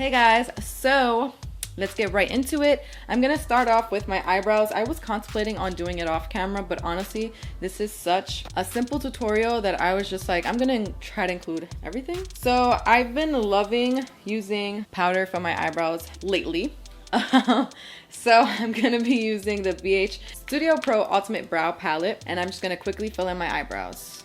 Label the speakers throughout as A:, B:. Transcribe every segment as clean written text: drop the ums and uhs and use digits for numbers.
A: Hey guys, so let's get right into it. I'm gonna start off with my eyebrows. I was contemplating on doing it off camera, but honestly, this is such a simple tutorial that I was just like, I'm gonna try to include everything. So I've been loving using powder for my eyebrows lately. So I'm gonna be using the BH Studio Pro Ultimate Brow Palette, and I'm just gonna quickly fill in my eyebrows.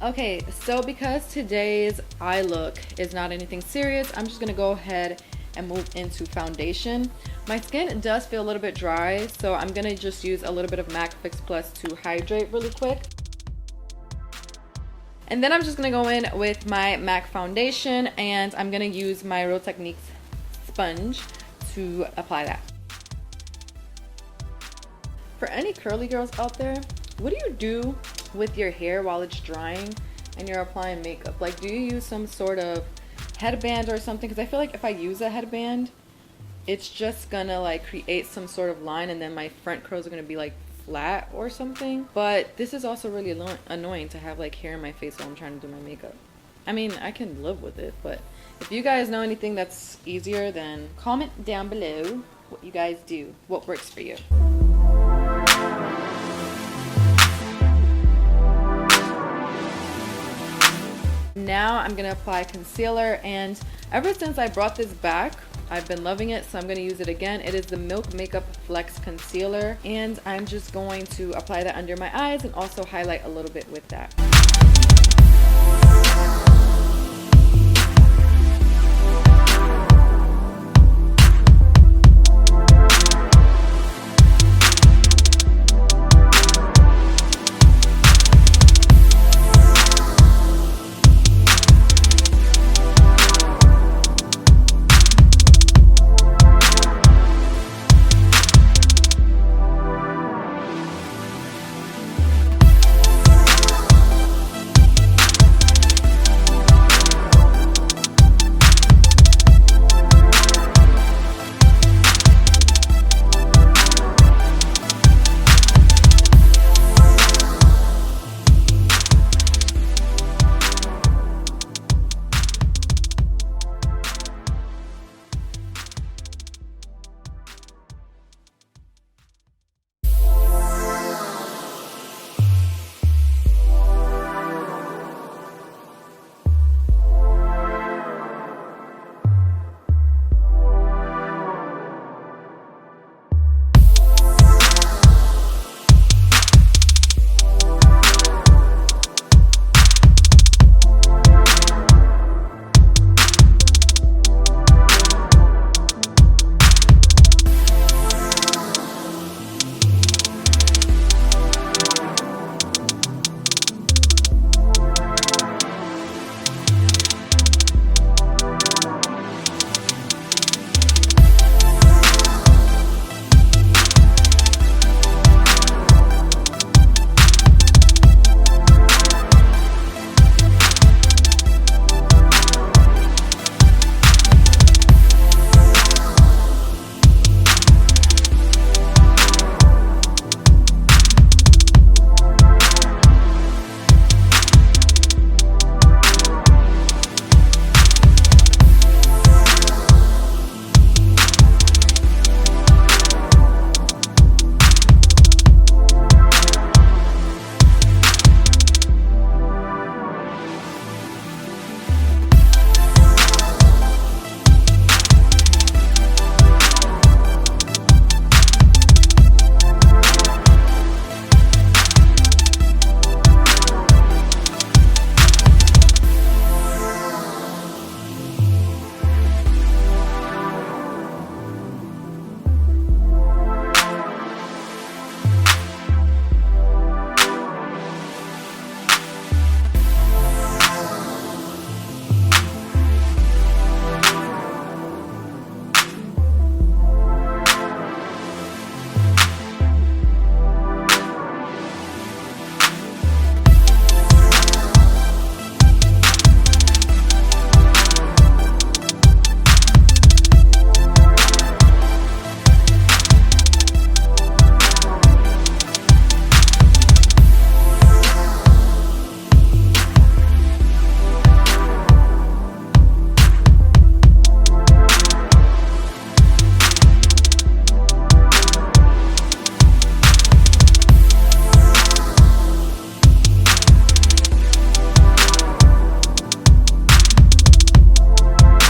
A: Okay, so because today's eye look is not anything serious, I'm just gonna go ahead and move into foundation. My skin does feel a little bit dry, so I'm gonna just use a little bit of MAC Fix Plus to hydrate really quick. And then I'm just gonna go in with my MAC foundation, and I'm gonna use my Real Techniques sponge to apply that. For any curly girls out there, what do you do with your hair while it's drying and you're applying makeup? Like, do you use some sort of headband or something? Because I feel like if I use a headband, it's just gonna like create some sort of line, and then my front curls are gonna be like flat or something. But this is also really annoying to have like hair in my face while I'm trying to do my makeup. I mean, I can live with it, but if you guys know anything that's easier, then comment down below what you guys do, what works for you. Now I'm gonna apply concealer, and ever since I brought this back, I've been loving it, so I'm gonna use it again. It is the Milk Makeup Flex Concealer, and I'm just going to apply that under my eyes and also highlight a little bit with that.